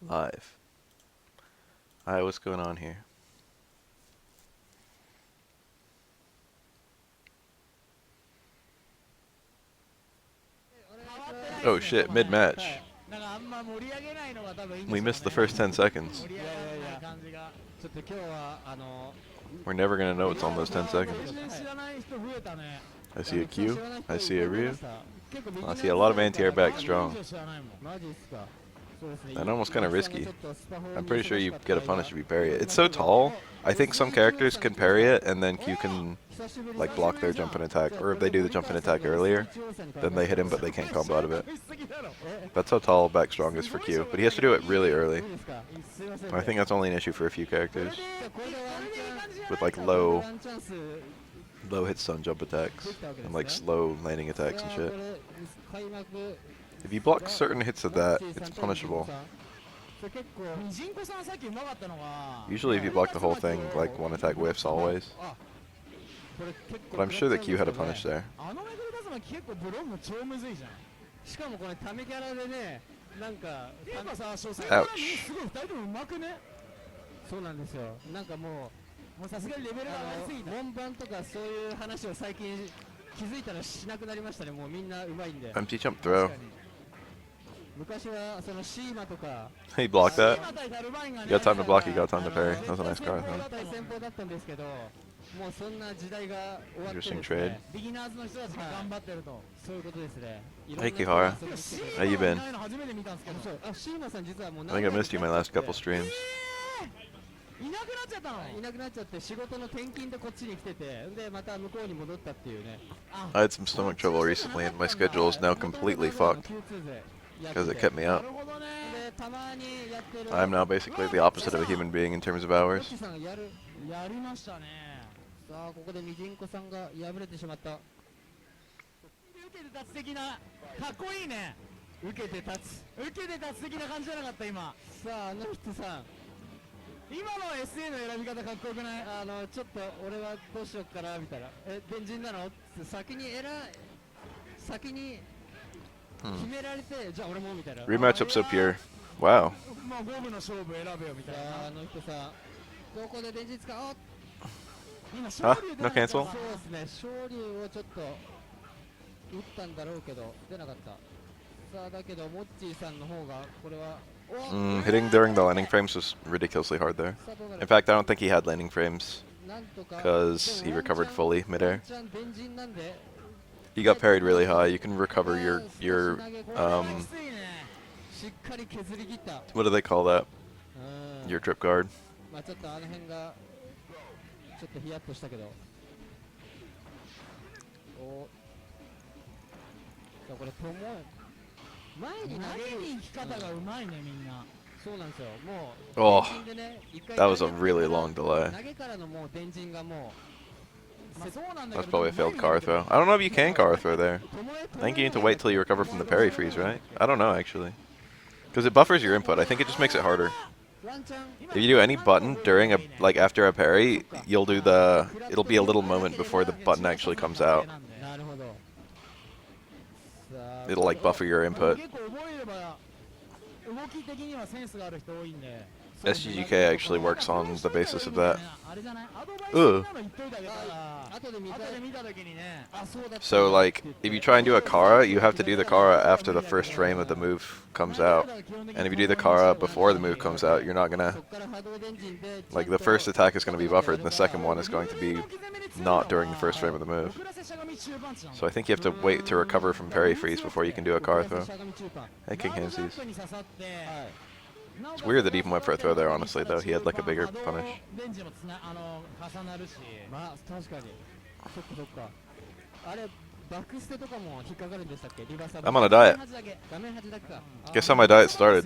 Live. Hi, what's going on here? Oh shit, mid-match. We missed the first 10 seconds. We're never gonna know what's on those 10 seconds. I see a Q. I see a Ryu. I see a lot of anti-air back strong. And almost kind of risky. I'm pretty sure you get a punish if you parry it. It's so tall. I think some characters can parry it, and then Q can like block their jump and attack. Or if they do the jump and attack earlier, then they hit him, but they can't combo out of it. That's how tall back strong is for Q. But he has to do it really early. I think that's only an issue for a few characters. With like low hit stun jump attacks. And like slow landing attacks and shit. If you block certain hits of that, it's punishable. Usually if you block the whole thing, like one attack whiffs always. But I'm sure that Q had a punish there. Ouch. Empty jump throw. He blocked that. You got time to block, you got time to parry. That was a nice card, huh? Interesting trade. Hey Kihara, how you been? I think I missed you my last couple streams. I had some stomach trouble recently and my schedule is now completely fucked because it kept me up. I'm now basically the opposite of a human being in terms of hours. Rematch up so pure. Wow. Huh? No cancel? Hitting during the landing frames was ridiculously hard there. In fact, I don't think he had landing frames because he recovered fully midair. He got parried really high. You can recover your what do they call that? Your trip guard. Oh, that was a really long delay. That's probably a failed car throw. I don't know if you can car throw there. I think you need to wait till you recover from the parry freeze, right? I don't know, actually. Because it buffers your input. I think it just makes it harder. If you do any button during like after a parry, you'll do it'll be a little moment before the button actually comes out. It'll like buffer your input. SGGK actually works on the basis of that. Ugh. So like, if you try and do a Kara, you have to do the Kara after the first frame of the move comes out. And if you do the Kara before the move comes out, you're not gonna... Like, the first attack is gonna be buffered, and the second one is going to be not during the first frame of the move. So I think you have to wait to recover from parry freeze before you can do a Kara throw. Hey, King Hamsies. It's weird that even went for a throw there, honestly, though. He had like a bigger punish. I'm on a diet. Guess how my diet started.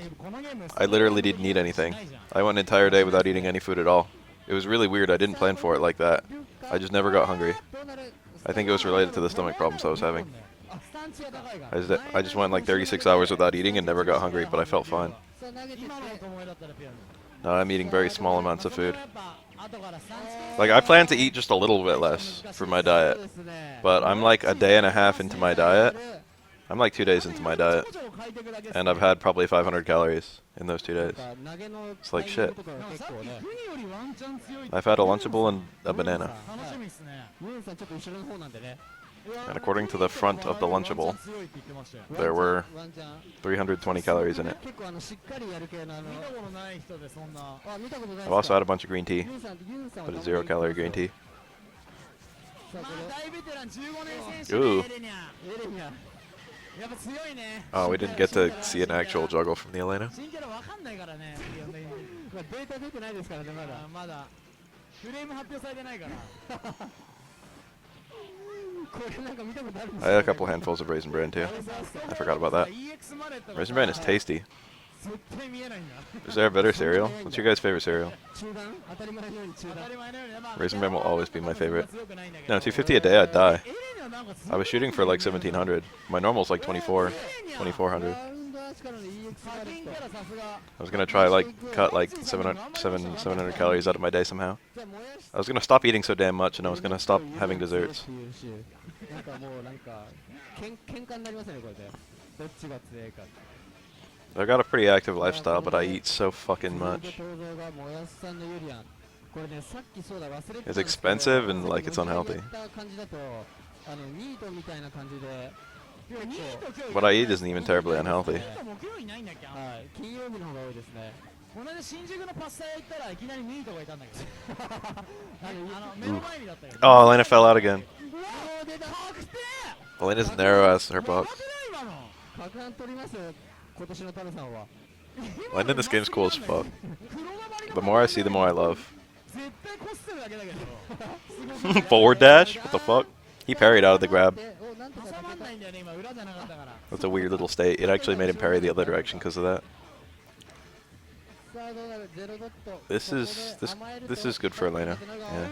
I literally didn't eat anything. I went an entire day without eating any food at all. It was really weird. I didn't plan for it like that. I just never got hungry. I think it was related to the stomach problems I was having. I just went like 36 hours without eating and never got hungry, but I felt fine. Now I'm eating very small amounts of food. Like, I plan to eat just a little bit less for my diet, but I'm like a day and a half into my diet, I'm like 2 days into my diet, and I've had probably 500 calories in those 2 days. It's like shit. I've had a Lunchable and a banana. And according to the front of the Lunchable, there were 320 calories in it. I've also had a bunch of green tea, but a 0-calorie green tea. Ooh. Oh, we didn't get to see an actual juggle from the Elena. I had a couple handfuls of Raisin Bran too. I forgot about that. Raisin Bran is tasty. Is there a better cereal? What's your guys' favorite cereal? Raisin Bran will always be my favorite. No, 250 a day, I'd die. I was shooting for like 1700. My normal's like 2400. I was gonna try like cut like 700 calories out of my day somehow. I was gonna stop eating so damn much, and I was gonna stop having desserts. I got a pretty active lifestyle, but I eat so fucking much. It's expensive and like it's unhealthy. What I eat isn't even terribly unhealthy. Oh, Elena fell out again. Elena's narrow as her box. Elena in this game's cool as fuck. The more I see, the more I love. Forward dash? What the fuck? He parried out of the grab. That's a weird little state. It actually made him parry the other direction because of that. This is good for Elena. Yeah.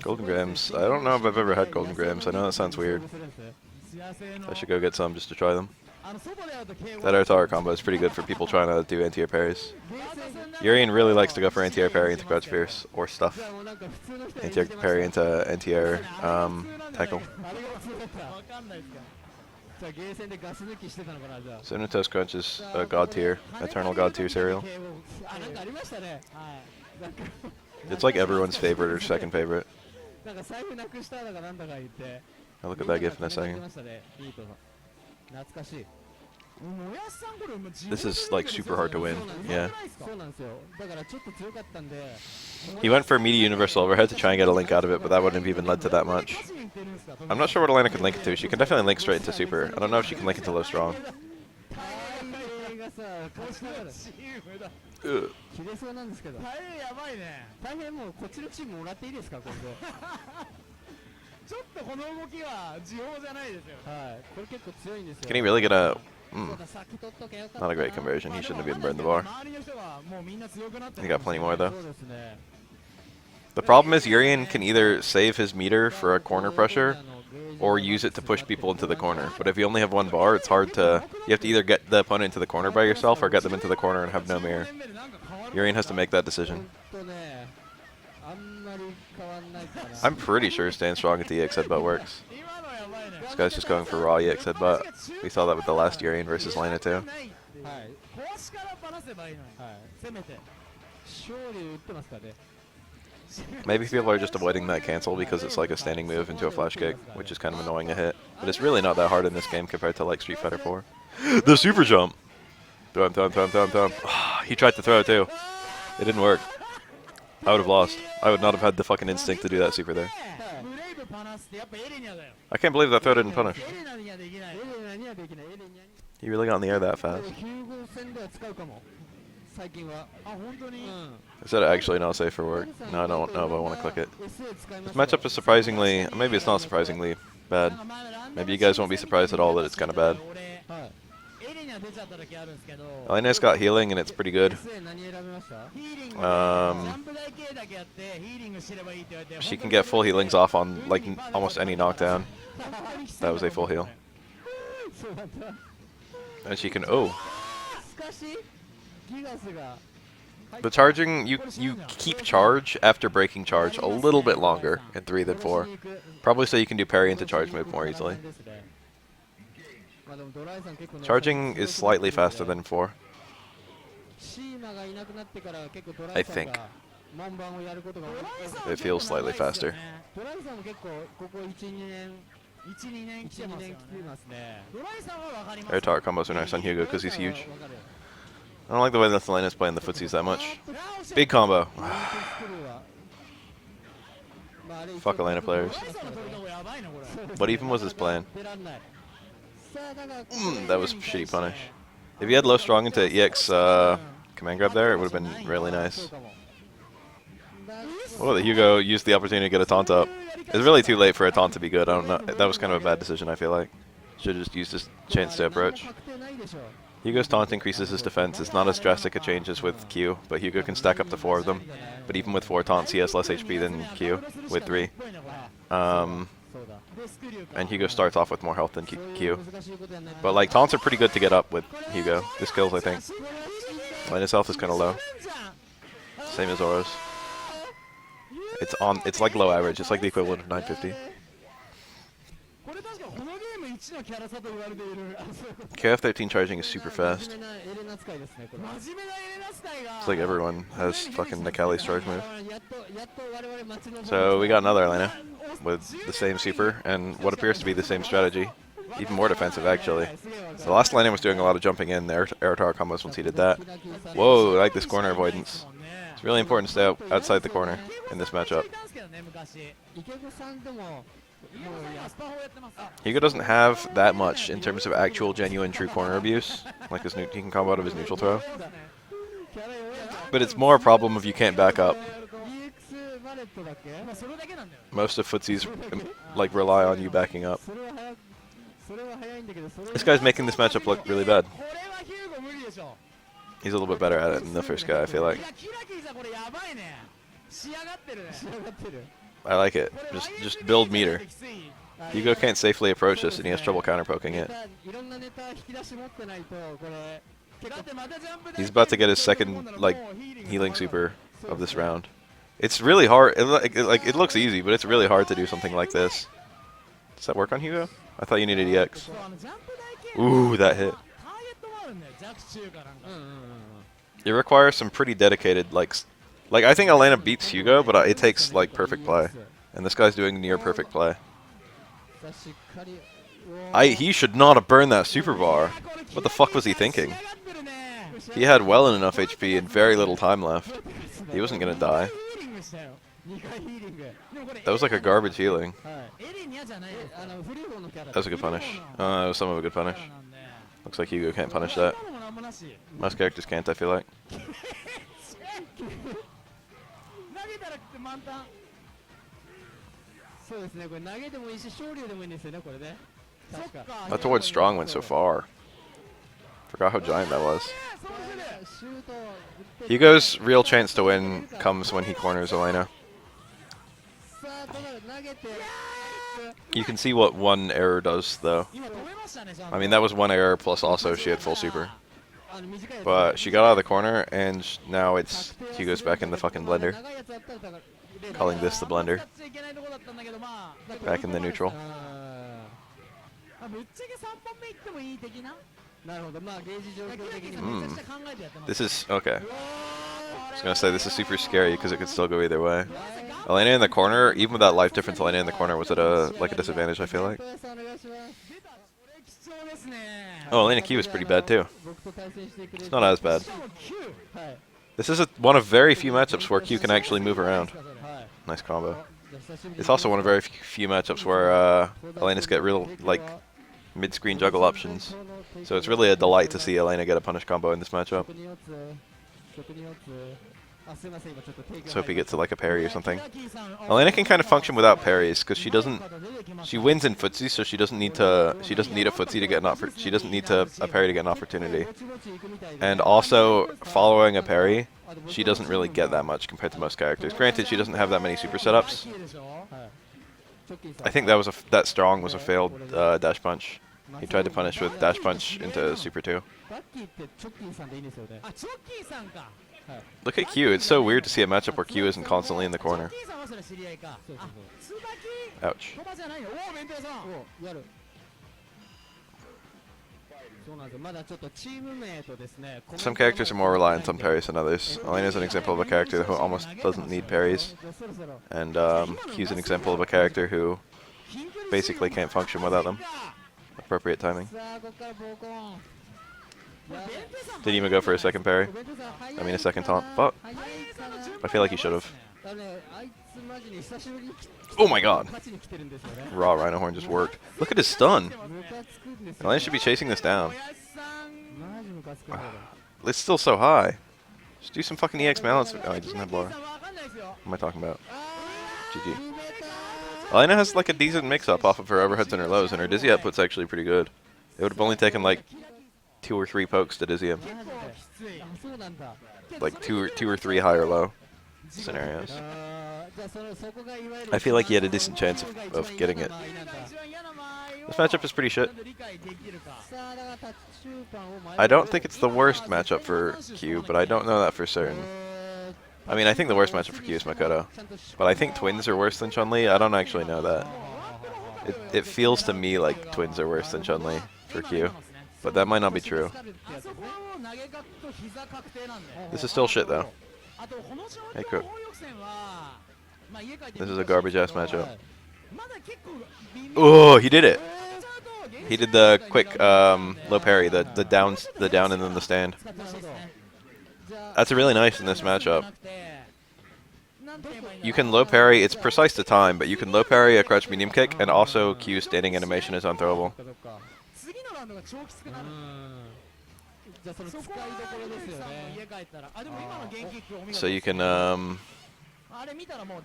Golden grams. I don't know if I've ever had golden grams. I know that sounds weird. I should go get some just to try them. That air tower combo is pretty good for people trying to do anti-air parries. Urian really likes to go for anti-air parry into crouch fierce or stuff. Anti-air parry into anti-air tackle. Cinnamon Toast Crunch is a god tier, eternal god tier cereal. It's like everyone's favorite or second favorite. I'll look at that gif in a second. This is like super hard to win. Yeah. He went for meaty universal overhead to try and get a link out of it, but that wouldn't have even led to that much. I'm not sure what Elena could link it to. She can definitely link straight into super. I don't know if she can link it to low strong. Ugh. Can he really get a... Not a great conversion. He shouldn't have even burned the bar. He got plenty more though. The problem is Urian can either save his meter for a corner pressure or use it to push people into the corner. But if you only have one bar, it's hard to... You have to either get the opponent into the corner by yourself or get them into the corner and have no mirror. Urian has to make that decision. I'm pretty sure Stand Strong at the EX headbutt works. This guy's just going for raw EX headbutt. We saw that with the last Urian versus Lena too. Maybe people are just avoiding that cancel because it's like a standing move into a flash kick, which is kind of annoying to hit. But it's really not that hard in this game compared to like Street Fighter 4. The super jump! Throw him. He tried to throw too. It didn't work. I would have lost. I would not have had the fucking instinct to do that super there. I can't believe that throw didn't punish. He really got in the air that fast. Is that actually not safe for work? No, I don't know if I want to click it. This matchup is surprisingly... Maybe it's not surprisingly bad. Maybe you guys won't be surprised at all that it's kind of bad. Elena's got healing and it's pretty good. She can get full healings off on like almost any knockdown. That was a full heal. And she can... Oh! The charging, you keep charge after breaking charge a little bit longer in 3 than 4. Probably so you can do parry into charge move more easily. Charging is slightly faster than 4. I think. It feels slightly faster. Air tower combos are nice on Hugo because he's huge. I don't like the way that Elena's playing the footsies that much. Big combo. Fuck Elena players. What even was his plan? That was shitty punish. If he had low strong into EX command grab there, it would have been really nice. Oh, the Hugo used the opportunity to get a taunt up. It's really too late for a taunt to be good. I don't know. That was kind of a bad decision, I feel like. Should have just used his chance to approach. Hugo's taunt increases his defense. It's not as drastic a change as with Q, but Hugo can stack up to 4 of them. But even with 4 taunts, he has less HP than Q with 3. And Hugo starts off with more health than Q. But like taunts are pretty good to get up with Hugo. This kills, I think. Elena's health is kind of low. Same as Aura's. It's like low average. It's like the equivalent of 950. KF13 charging is super fast. It's like everyone has fucking Nikali's charge move. So we got another Elena with the same super and what appears to be the same strategy. Even more defensive, actually. The last Elena was doing a lot of jumping in, air tower combos once he did that. Whoa, I like this corner avoidance. It's really important to stay outside the corner in this matchup. Hugo doesn't have that much in terms of actual, genuine, true corner abuse. Like he can combo out of his neutral throw. But it's more a problem if you can't back up. Most of footsies like rely on you backing up. This guy's making this matchup look really bad. He's a little bit better at it than the first guy, I feel like. I like it. Just build meter. Hugo can't safely approach this, and he has trouble counter poking it. He's about to get his second healing super of this round. It's really hard. It looks easy, but it's really hard to do something like this. Does that work on Hugo? I thought you needed EX. Ooh, that hit. It requires some pretty dedicated like I think Elena beats Hugo, but it takes like perfect play, and this guy's doing near perfect play. He should not have burned that super bar. What the fuck was he thinking? He had well enough HP and very little time left. He wasn't gonna die. That was like a garbage healing. That was a good punish. It was some of a good punish. Looks like Hugo can't punish that. Most characters can't, I feel like. That towards strong went so far. Forgot how giant that was. Hugo's real chance to win comes when he corners Elena. You can see what one error does, though. I mean, that was one error, plus also she had full super. But she got out of the corner, and now it's Hugo's back in the fucking blender. Calling this the blender. Back in the neutral. This is... okay. I was gonna say, this is super scary, because it could still go either way. Elena in the corner, even with that life difference, Elena in the corner was at a disadvantage, I feel like. Oh, Elena Q is pretty bad too. It's not as bad. This is one of very few matchups where Q can actually move around. Nice combo. It's also one of very few matchups where Elena's get real, mid-screen juggle options. So it's really a delight to see Elena get a punish combo in this matchup. Let's hope he gets to a parry or something. Elena can kind of function without parries because she wins in footsie, so she doesn't need a footsie to get she doesn't need a parry to get an opportunity. And also, following a parry, she doesn't really get that much compared to most characters. Granted, she doesn't have that many super setups. I think that strong was a failed dash punch. He tried to punish with dash punch into super 2. Look at Q. It's so weird to see a matchup where Q isn't constantly in the corner. Ouch. Some characters are more reliant on parries than others. Elena is an example of a character who almost doesn't need parries. And Q's an example of a character who basically can't function without them. Appropriate timing. Didn't even go for a second parry. I mean a second taunt. Fuck. I feel like he should have. Oh my god. Raw Rhino Horn just worked. Look at his stun. Elena should be chasing this down. It's still so high. Just do some fucking EX balance. Oh, he doesn't have bar. What am I talking about? GG. Elena has like a decent mix-up off of her overheads and her lows, and her dizzy output's actually pretty good. It would have only taken like 2 or 3 pokes to dizzy him. Like two or three high or low scenarios. I feel like he had a decent chance of getting it. This matchup is pretty shit. I don't think it's the worst matchup for Q, but I don't know that for certain. I mean, I think the worst matchup for Q is Makoto. But I think twins are worse than Chun-Li. I don't actually know that. It feels to me like twins are worse than Chun-Li for Q. But that might not be true. This is still shit, though. Hey, Cook. This is a garbage-ass matchup. Oh, he did it! He did the quick low parry, the down and then the stand. That's really nice in this matchup. You can low parry, it's precise to time, but you can low parry a crouch medium kick, and also Q's standing animation is unthrowable. So you can,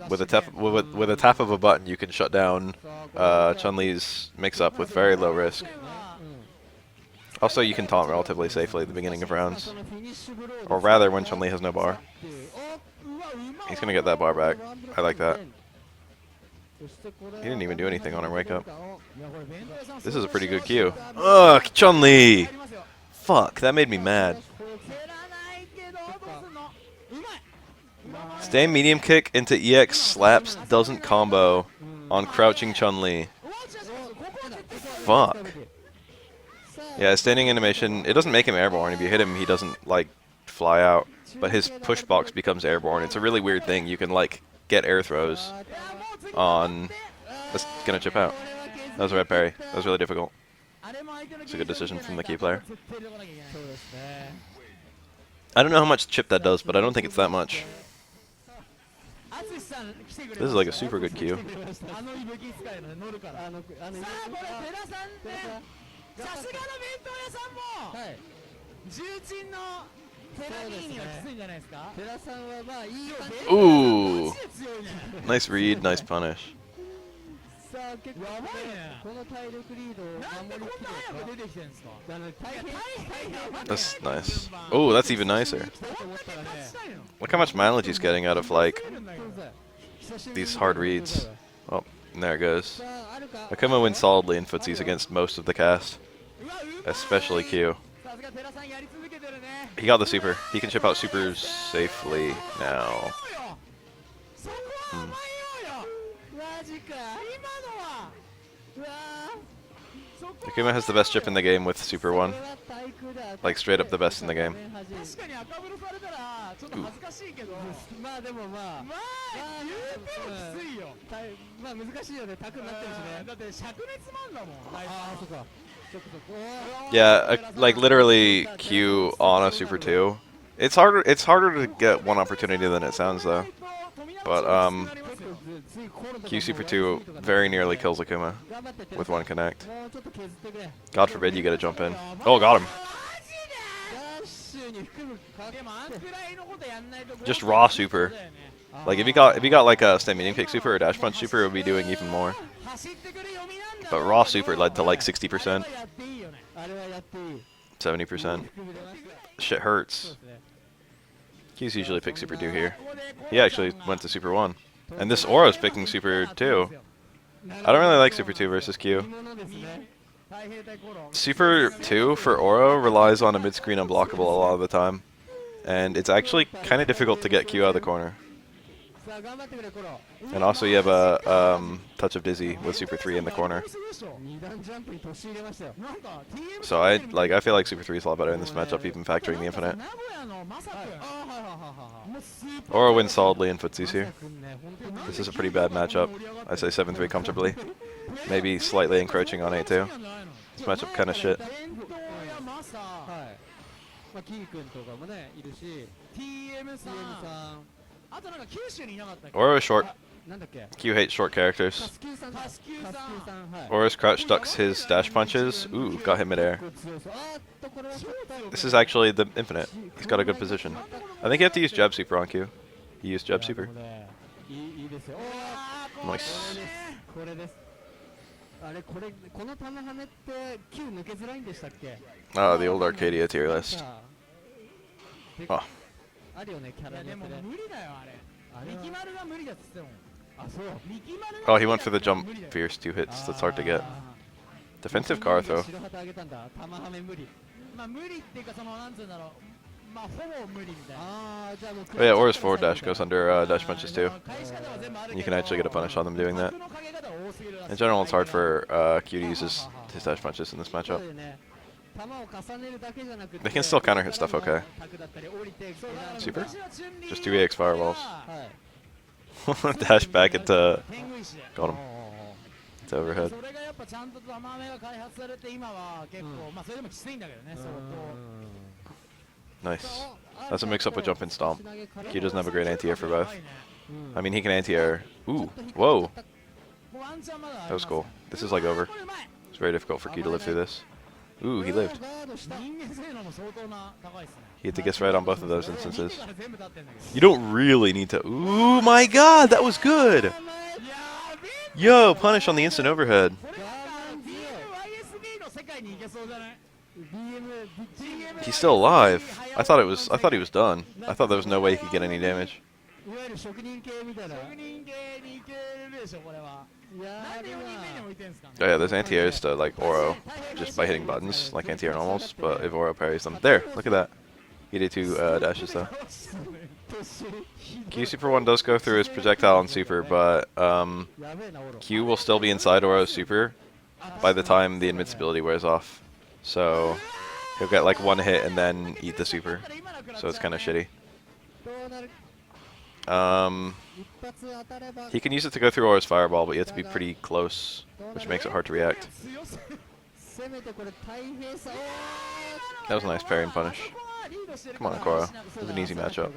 with a tap of a button, you can shut down Chun-Li's mix-up with very low risk. Also, you can taunt relatively safely at the beginning of rounds. Or rather, when Chun-Li has no bar. He's gonna get that bar back. I like that. He didn't even do anything on her wake up. This is a pretty good Q. Ugh, Chun-Li! Fuck, that made me mad. Stay medium kick into EX slaps doesn't combo on crouching Chun-Li. Fuck. Yeah, standing animation, it doesn't make him airborne. If you hit him, he doesn't, like, fly out. But his push box becomes airborne. It's a really weird thing. You can, like, get air throws on... That's gonna chip out. That was a red parry. That was really difficult. It's a good decision from the key player. I don't know how much chip that does, but I don't think it's that much. This is like a super good Q. Ooh! Nice read, nice punish. That's nice. Oh, that's even nicer. Look how much mileage he's getting out of, like, these hard reads. Oh, and there it goes. Akuma wins solidly in footsies against most of the cast. Especially Q. He got the super. He can chip out supers safely now. Akuma has the best chip in the game with Super 1. Like, straight up the best in the game. Ooh. Yeah, like literally Q on a Super 2. It's harder to get one opportunity than it sounds though. But Q Super 2 very nearly kills Akuma with one connect. God forbid you get a jump in. Oh, got him. Just raw super. Like if you got like a stand medium kick super or dash punch super, it would be doing even more. But raw super led to like 60%, 70%. Shit hurts. Q's usually pick Super 2 here. He actually went to Super 1. And this Oro's picking Super 2. I don't really like Super 2 versus Q. Super 2 for Oro relies on a mid-screen unblockable a lot of the time. And it's actually kind of difficult to get Q out of the corner. And also you have a touch of Dizzy with Super 3 in the corner. So I feel like Super 3 is a lot better in this matchup, even factoring the infinite. Oro wins solidly in footsies here. This is a pretty bad matchup. I say 7-3 comfortably. Maybe slightly encroaching on 8-2. This matchup kind of shit. Oro is short. Q hates short characters. Oro's crouch ducks his dash punches. Ooh, got him midair. This is actually the infinite. He's got a good position. I think you have to use jab super on Q. He used jab super. Nice. The old Arcadia tier list. Oh. Oh, he went for the jump fierce 2 hits. That's hard to get. Defensive car throw. Oh yeah, Oro's forward dash goes under dash punches too. And you can actually get a punish on them doing that. In general, it's hard for Q to use his dash punches in this matchup. They can still counter hit stuff okay. Super? Just 2 EX fireballs. Dash back into... Got him. It's overhead. Nice. That's a mix-up with jump and stomp. Q doesn't have a great anti-air for both. I mean, he can anti-air... Ooh, whoa! That was cool. This is like over. It's very difficult for Q to live through this. Ooh, he lived. He had to guess right on both of those instances. You don't really need to... Ooh, my god, that was good! Yo, punish on the instant overhead. He's still alive. I thought he was done. I thought there was no way he could get any damage. Oh yeah, there's anti-airs to like Oro just by hitting buttons, like anti-air normals, but if Oro parries them. There, look at that. He did 2 dashes though. Q Super 1 does go through his projectile on Super, but Q will still be inside Oro's Super by the time the invincibility wears off. So he'll get like 1 hit and then eat the Super. So it's kind of shitty. He can use it to go through Oro's Fireball, but you have to be pretty close, which makes it hard to react. That was a nice parry and punish. Come on, Akora. It was an easy matchup.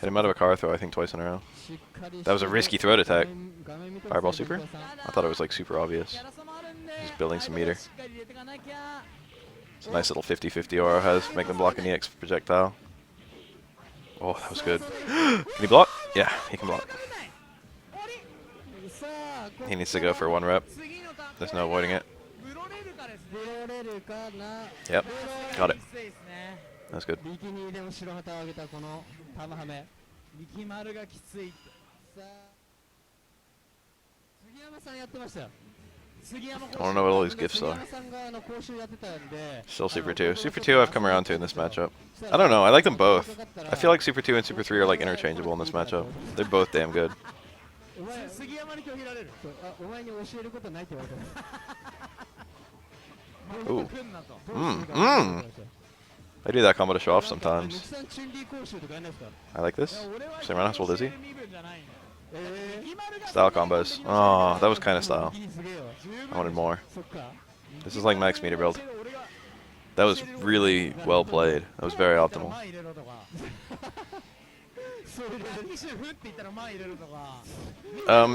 Hit him out of a car throw, I think, twice in a row. That was a risky throat attack. Fireball super? I thought it was like super obvious. Just building some meter. It's a nice little 50-50 Oro has. Make them block an EX projectile. Oh, that was good. Can he block? Yeah, he can block. He needs to go for 1 rep. There's no avoiding it. Yep, got it. That's good. I want to know what all these gifts are. Still Super 2. Super 2 I've come around to in this matchup. I don't know, I like them both. I feel like Super 2 and Super 3 are like interchangeable in this matchup. They're both damn good. Ooh. I do that combo to show off sometimes. I like this. Same roundhouse while dizzy. Style combos. Oh, that was kind of style. I wanted more. This is like max meter build. That was really well played. That was very optimal.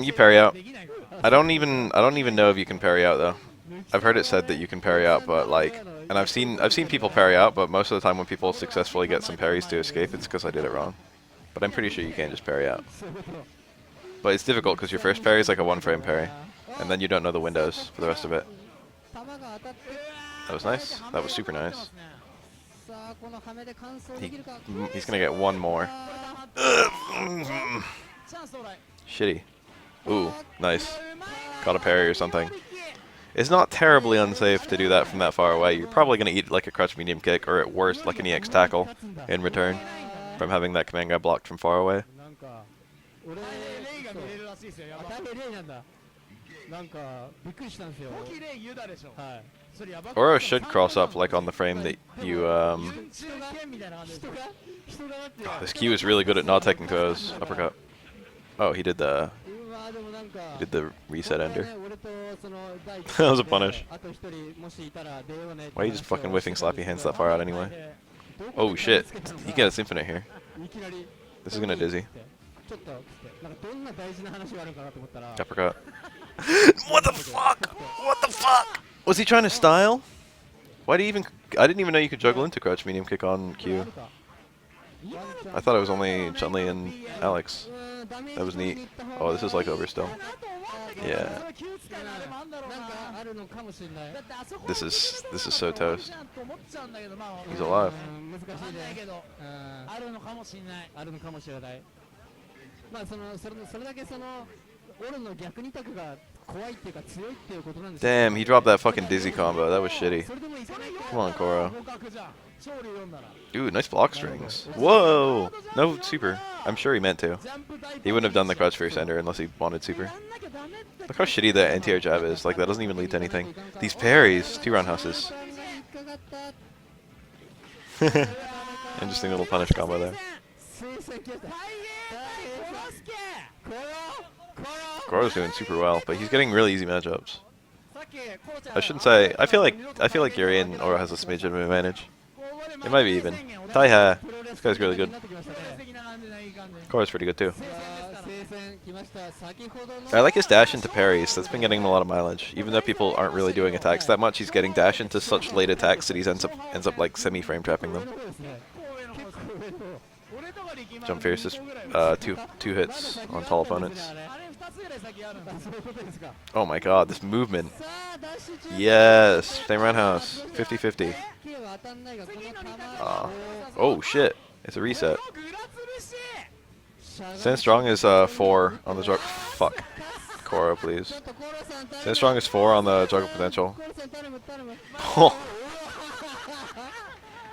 You parry out. I don't even know if you can parry out though. I've heard it said that you can parry out, but like, and I've seen people parry out, but most of the time when people successfully get some parries to escape, it's because I did it wrong. But I'm pretty sure you can just parry out. But it's difficult because your first parry is like a 1-frame parry, and then you don't know the windows for the rest of it. That was nice. That was super nice. He's gonna get 1 more. Shitty. Ooh, nice. Caught a parry or something. It's not terribly unsafe to do that from that far away. You're probably going to eat like a crouch medium kick, or at worst, like an EX tackle in return from having that command guy blocked from far away. Oro should cross up like on the frame that you this Q is really good at not taking those uppercut. Oh, he did the reset ender. That was a punish. Why are you just fucking whiffing slappy hands that far out anyway? Oh shit, he gets infinite here. This is gonna dizzy. Uppercut. What the fuck? What the fuck? Was he trying to style? Why do you even? I didn't even know you could juggle into crouch medium kick on Q. I thought it was only Chun-Li and Alex. That was neat. Oh, this is like over still. Yeah. This is so toast. He's alive. Damn, he dropped that fucking dizzy combo. That was shitty. Come on, Koro. Dude, nice block strings. Whoa! No super. I'm sure he meant to. He wouldn't have done the crouch first ender unless he wanted super. Look how shitty the anti-air jab is. Like, that doesn't even lead to anything. These parries. 2 roundhouses. Interesting little punish combo there. Koro's doing super well, but he's getting really easy matchups. I shouldn't say. I feel like Yuri and Oro has a smidge of an advantage. It might be even. Taiha. This guy's really good. Koro's pretty good too. I like his dash into parries. That's been getting him a lot of mileage. Even though people aren't really doing attacks that much, he's getting dash into such late attacks that he ends up like semi-frame trapping them. Jump fierce is two hits on tall opponents. Oh my god, this movement. Yes, same roundhouse. 50-50. Oh shit, it's a reset. Stand strong is 4 on the juggle. Fuck. Koro, please. Stand strong is 4 on the juggle potential.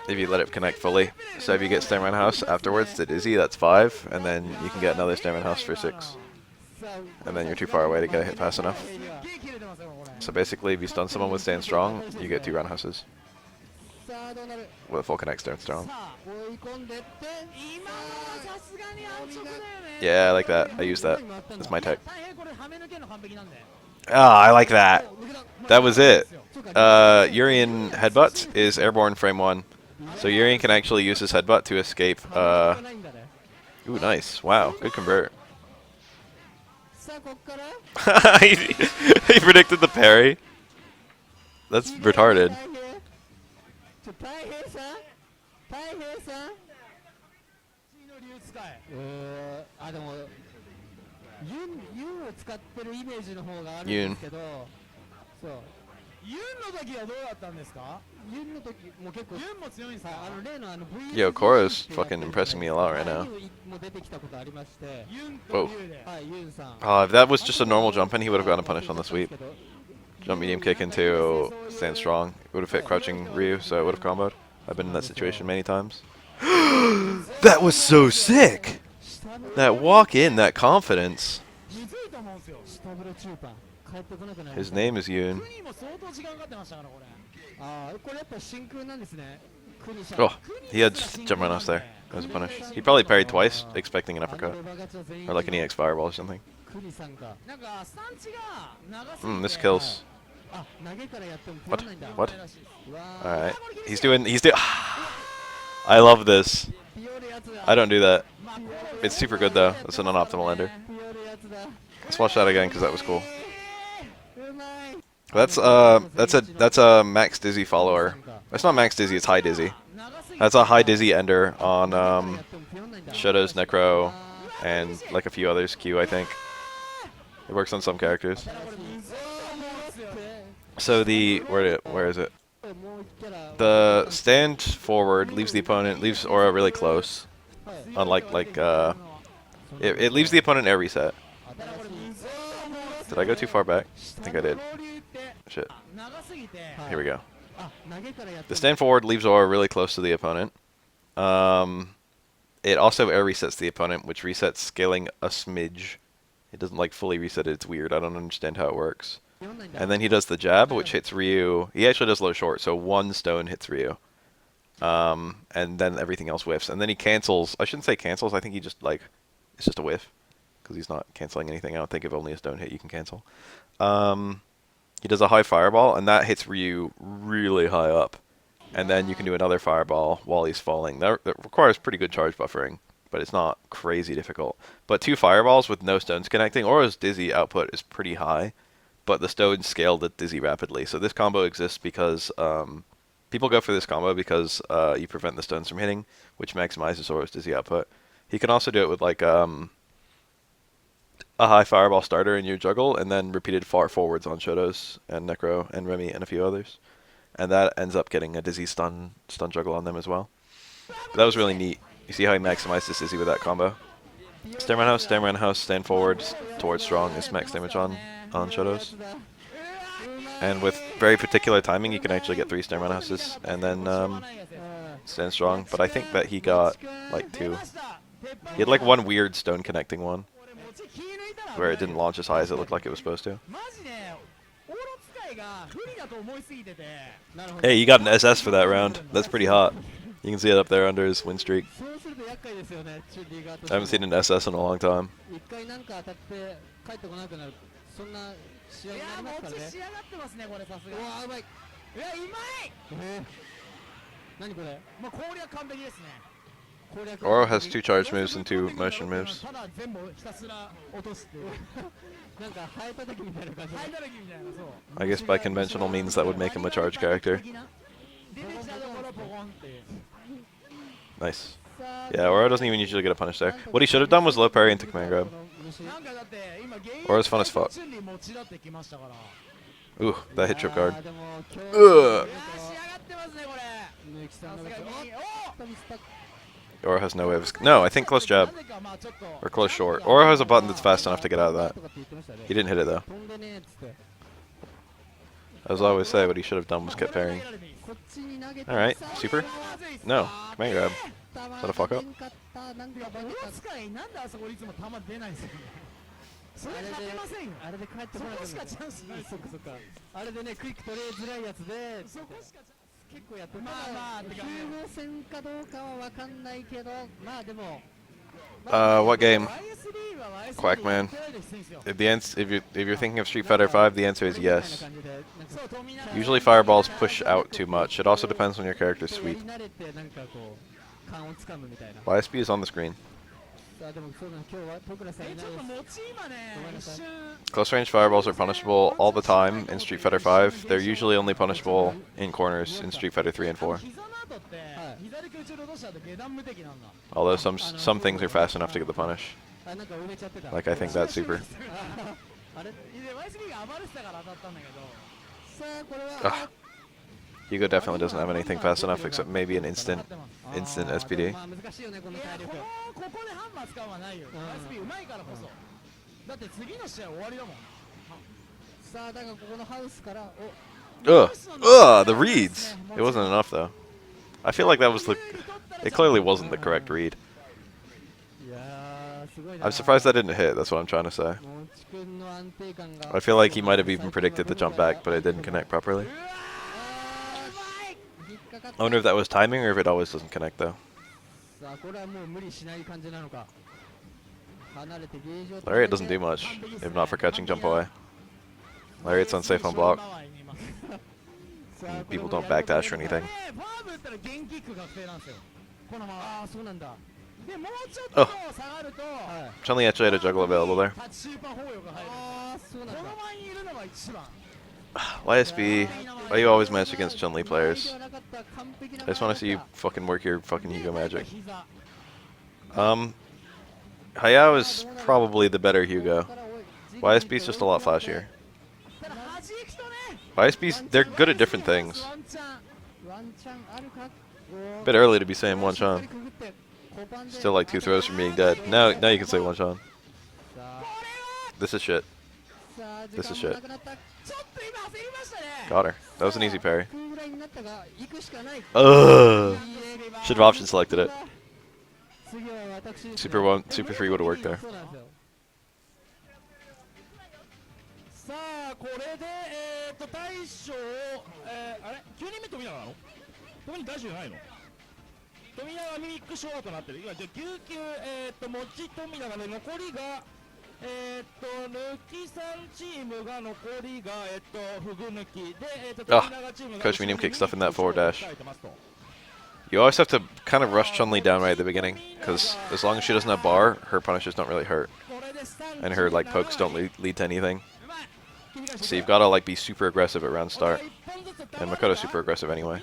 If you let it connect fully. So if you get stand roundhouse afterwards to dizzy, that's 5, and then you can get another stand roundhouse for 6. And then you're too far away to get a hit fast enough. So basically, if you stun someone with stand strong, you get 2 roundhouses. With a full connect stand strong. Yeah, I like that. I use that. That's my tech. Ah, I like that. That was it. Urian headbutt is airborne frame 1. So Urian can actually use his headbutt to escape. Ooh, nice. Wow, good convert. He predicted the parry. That's retarded. Yoon. Yo, Koro's fucking impressing me a lot right now. Whoa. If that was just a normal jump in, he would have gotten a punish on the sweep. Jump medium kick into stand strong. It would have hit crouching Ryu, so it would have comboed. I've been in that situation many times. That was so sick! That walk in, that confidence. His name is Yoon. Oh, he had jump run us there. That was a punish. He probably parried twice, expecting an uppercut. Or like an EX fireball or something. This kills. What? What? Alright. He's doing... I love this. I don't do that. It's super good though. That's an unoptimal ender. Let's watch that again because that was cool. That's a max dizzy follower. It's not max dizzy, it's high dizzy. That's a high dizzy ender on Shoto's Necro and like a few others Q, I think. It works on some characters. So where is it? The stand forward leaves the opponent, leaves Aura really close. Unlike it leaves the opponent air reset. Did I go too far back? I think I did. watch it. Here we go. The stand forward leaves aura really close to the opponent. It also air resets the opponent, which resets scaling a smidge. It doesn't like fully reset it. It's weird. I don't understand how it works. And then he does the jab, which hits Ryu. He actually does low short, so one stone hits Ryu. And then everything else whiffs. And then he cancels. I shouldn't say cancels. I think he just like it's just a whiff because he's not canceling anything. I don't think if only a stone hit you can cancel. He does a high fireball, and that hits Ryu really high up. And then you can do another fireball while he's falling. That requires pretty good charge buffering, but it's not crazy difficult. But 2 fireballs with no stones connecting, Aura's Dizzy output is pretty high, but the stones scale the Dizzy rapidly. So this combo exists because people go for this combo because you prevent the stones from hitting, which maximizes Aura's Dizzy output. He can also do it with like a high fireball starter in your juggle, and then repeated far forwards on Shotos and Necro and Remy and a few others. And that ends up getting a Dizzy stun juggle on them as well. But that was really neat. You see how he maximized this Dizzy with that combo? Stand around house, stand forward towards strong is max damage on Shotos. And with very particular timing, you can actually get 3 stand around houses and then stand strong. But I think that he got like 2. He had like one weird stone connecting one where it didn't launch as high as it looked like it was supposed to. Hey, you got an SS for that round. That's pretty hot. You can see it up there under his win streak. I haven't seen an SS in a long time. Oro has 2 charge moves and 2 motion moves. I guess by conventional means that would make him a charge character. Nice. Yeah, Oro doesn't even usually get a punish there. What he should have done was low parry into command grab. Oro's fun as fuck. Ooh, that hit trip guard. Ugh. Oro has no way of... No, I think close jab. Or close short. Oro has a button that's fast enough to get out of that. He didn't hit it, though. As I always say, what he should have done was kept parrying. Alright, super? No, command grab. Is that a fuck up? What game? Quackman. If you're thinking of Street Fighter 5, the answer is yes. Usually fireballs push out too much. It also depends on your character's sweep. YSB is on the screen. Close range fireballs are punishable all the time in Street Fighter 5. They're usually only punishable in corners in Street Fighter 3 and 4. Although some things are fast enough to get the punish. Like I think that's super. Ugh. Hugo definitely doesn't have anything fast enough except maybe an instant SPD. Ugh, the reads. It wasn't enough though. I feel like that was the... It clearly wasn't the correct read. I'm surprised that didn't hit, that's what I'm trying to say. I feel like he might have even predicted the jump back, but it didn't connect properly. I wonder if that was timing or if it always doesn't connect though. Lariat doesn't do much, if not for catching jump away. Lariat's unsafe on block. People don't backdash or anything. Oh. Chun-Li actually had a juggle available there. YSB, why you always match against Chun-Li players? I just want to see you fucking work your fucking Hugo magic. Hayao is probably the better Hugo. YSB's just a lot flashier. YSB's, they're good at different things. Bit early to be saying one Chan. Still like 2 throws from being dead. Now you can say one Chan. This is shit. This is shit. Got her. That was an easy parry. Ugh. Should have option selected it. Super 3 would have worked there. さあこれで大将あれ9人目富永なの？富永大将じゃないの？富永ミミックショーとなってる。今じゃあ9級もち富永で残りが抜き3チームが残りがフグ抜きで富永チームが Coach Medium kick stuff in that forward dash. You always have to kind of rush Chun-Li down right at the beginning, because as long as she doesn't have bar, her punishes don't really hurt. And her like pokes don't lead to anything. So you've got to like be super aggressive at round start. And Makoto's super aggressive anyway.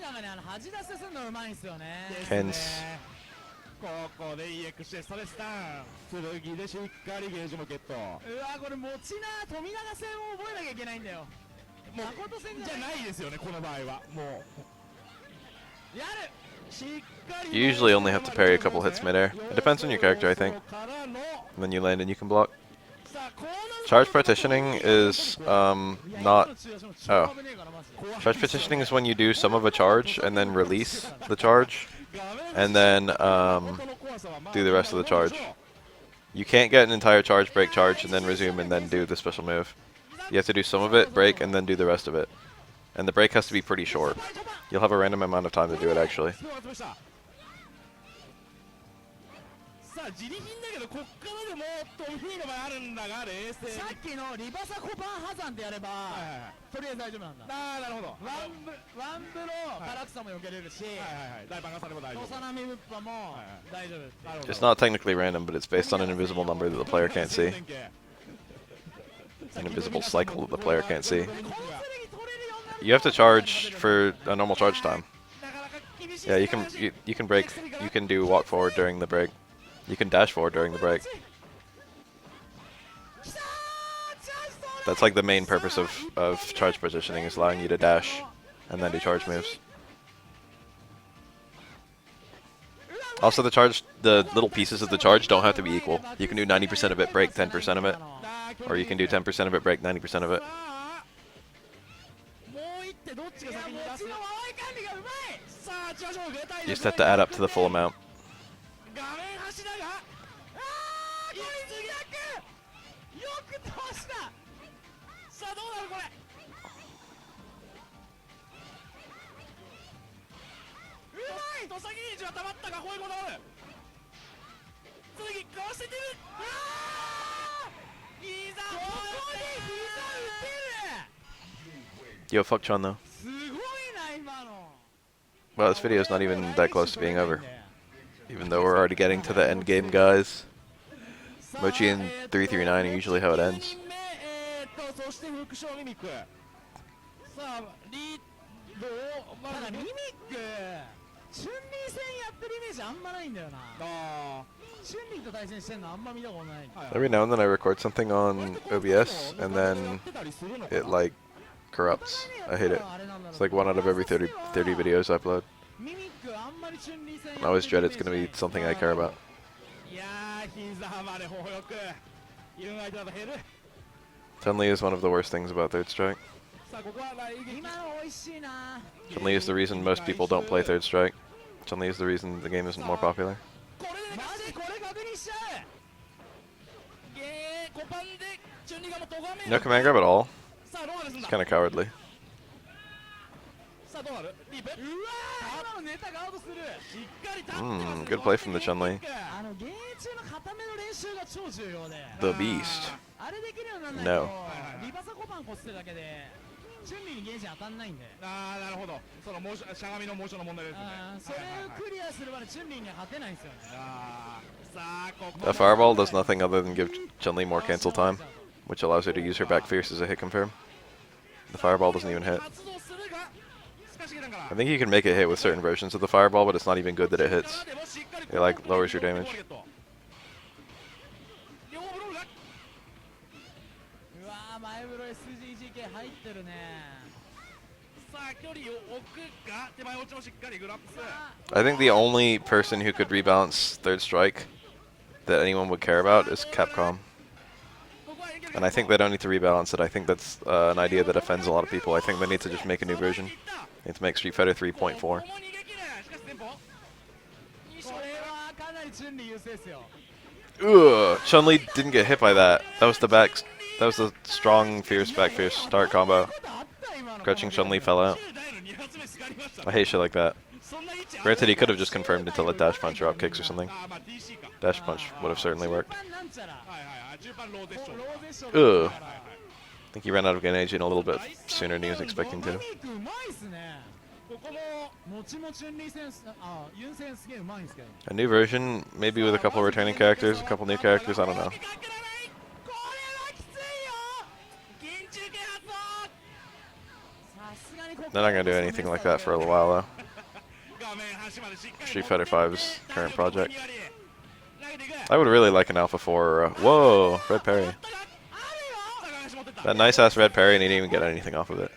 Hence. ここで EX でストレスターン剣でしっかりゲージもゲット。うわこれ持ちな富永戦を覚えなきゃいけないんだよ。誠戦じゃないですよねこの場合はもうやる。 You usually only have to parry a couple hits midair. It depends on your character, I think. And then you land and you can block. Charge partitioning is not... Oh. Charge partitioning is when you do some of a charge and then release the charge. And then do the rest of the charge. You can't get an entire charge, break, charge, and then resume and then do the special move. You have to do some of it, break, and then do the rest of it. And the break has to be pretty short. You'll have a random amount of time to do it, actually. さあ自力だけどこっからでもトミーの場合あるんだが冷静さっきのリバサコパン破産でやれば、とりあえず大丈夫なんだ。ああなるほど。ワンブロー唐草も避けれるし、大バカされも大丈夫。土佐波ブッパも大丈夫。It's not technically random, but it's based on an invisible number that the player can't see. An invisible cycle that the player can't see. You have to charge for a normal charge time. Yeah, you can break. You can do walk forward during the break. You can dash forward during the break. That's like the main purpose of charge positioning, is allowing you to dash and then do charge moves. Also, the little pieces of the charge don't have to be equal. You can do 90% of it, break 10% of it, or you can do 10% of it, break 90% of it. You just have to add up to the full amount. Yo, fuck Chun though. Well, this video is not even that close to being over. Even though we're already getting to the end game, guys. Mochi and 339 are usually how it ends. Every now and then I record something on OBS and then it like corrupts. I hate it. It's like 1 out of every 30 videos I upload. I always dread it's going to be something I care about. Chun-Li is one of the worst things about Third Strike. Chun-Li is the reason most people don't play Third Strike. Chun-Li is the reason the game isn't more popular. No command grab at all. It's kind of cowardly. Good play from the Chun-Li. The Beast. No. A fireball does nothing other than give Chun-Li more cancel time, which allows her to use her back fierce as a hit confirm. The fireball doesn't even hit. I think you can make it hit with certain versions of the fireball, but it's not even good that it hits. It like lowers your damage. I think the only person who could rebalance Third Strike that anyone would care about is Capcom. And I think they don't need to rebalance it. I think that's an idea that offends a lot of people. I think they need to just make a new version. They need to make Street Fighter 3.4. Ugh, Chun-Li didn't get hit by that. That was the back. That was the strong, fierce, back fierce start combo. Crouching Chun-Li fell out. I hate shit like that. Granted, he could have just confirmed it to let dash punch drop kicks or something. Dash punch would have certainly worked. Ugh. I think he ran out of Grenade a little bit sooner than he was expecting to. A new version, maybe with a couple of returning characters, a couple new characters, I don't know. They're not going to do anything like that for a while, though. Street Fighter 5's current project. I would really like an Alpha 4 or whoa, red parry. That nice-ass red parry, and he didn't even get anything off of it.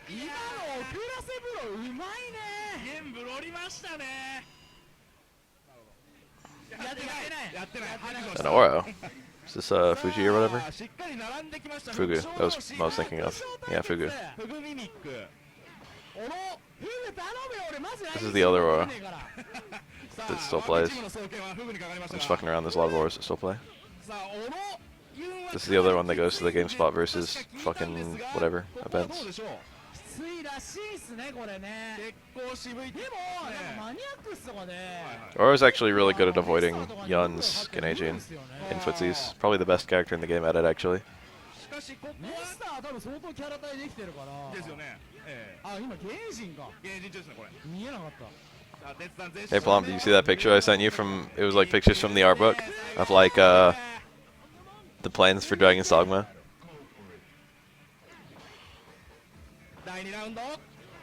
An Oro. Is this Fuji or whatever? Fugu. That was what I was thinking of. Yeah, Fugu. This is the other Aura that still plays. I'm just fucking around. There's a lot of Auras that still play. This is the other one that goes to the GameSpot versus fucking whatever events. Aura's actually really good at avoiding Yun's Genei-jin in footsies. Probably the best character in the game at it, actually. Hey Plum, did you see that picture I sent you from, it was like pictures from the art book of like the plans for Dragon's Dogma?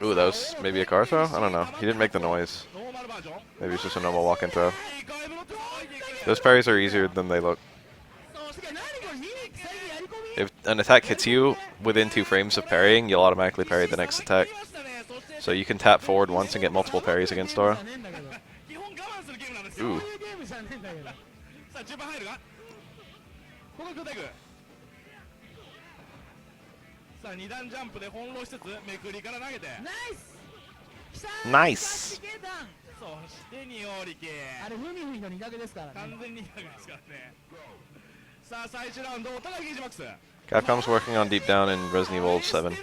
Ooh, that was maybe a car throw? I don't know. He didn't make the noise. Maybe it's just a normal walk and throw. Those parries are easier than they look. If an attack hits you within 2 frames of parrying, you'll automatically parry the next attack. So you can tap forward once and get multiple parries against Aura. Ooh. Nice! Capcom's working on Deep Down in Resident Evil 7.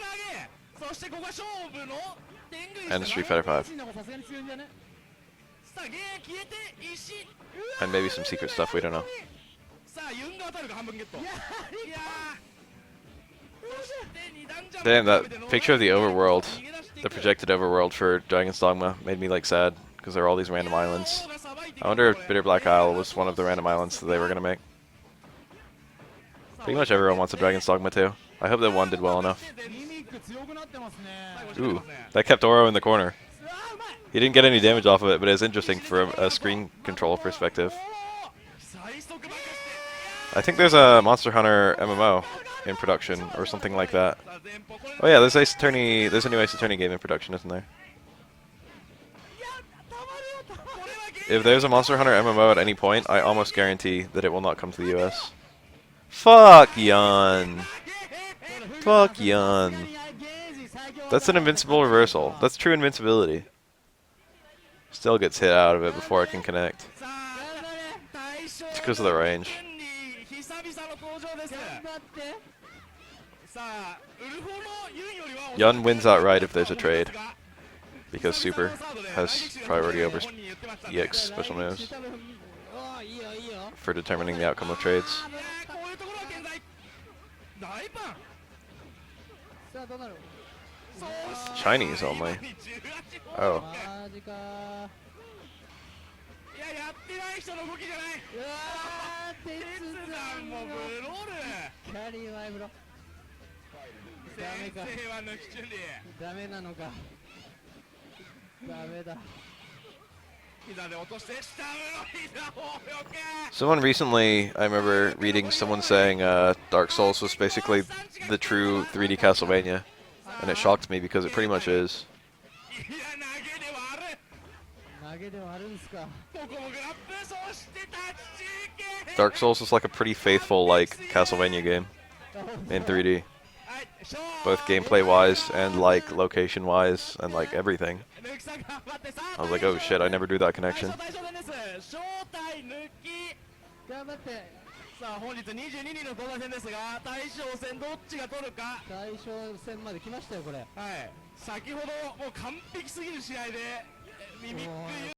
And Street Fighter 5. And maybe some secret stuff, we don't know. Damn, that picture of the overworld, the projected overworld for Dragon's Dogma, made me like sad, because there are all these random islands. I wonder if Bitter Black Isle was one of the random islands that they were going to make. Pretty much everyone wants a Dragon's Dogma too. I hope that one did well enough. Ooh, that kept Oro in the corner. He didn't get any damage off of it, but it's interesting from a screen control perspective. I think there's a Monster Hunter MMO in production, or something like that. Oh yeah, there's Ace Attorney. There's a new Ace Attorney game in production, isn't there? If there's a Monster Hunter MMO at any point, I almost guarantee that it will not come to the US. Fuck Yun. Fuck Yun. That's an invincible reversal. That's true invincibility. Still gets hit out of it before it can connect. It's because of the range. Yun wins outright if there's a trade, because Super has priority over EX special moves for determining the outcome of trades. Chinese only. Oh. Someone recently, I remember reading someone saying Dark Souls was basically the true 3D Castlevania, and it shocked me because it pretty much is. Dark Souls is like a pretty faithful, like, Castlevania game. in 3D, はい、勝 both gameplay wise and like location wise and like everything. 抜きさん頑張ってさあ I was like, oh shit, I never drew that 大 connection. 将大将戦です正体抜き頑張ってさあ本日22人の東大戦ですが大将戦どっちが取るか大将戦まで来ましたよこれ。はい先ほどもう完璧すぎる試合でミミッ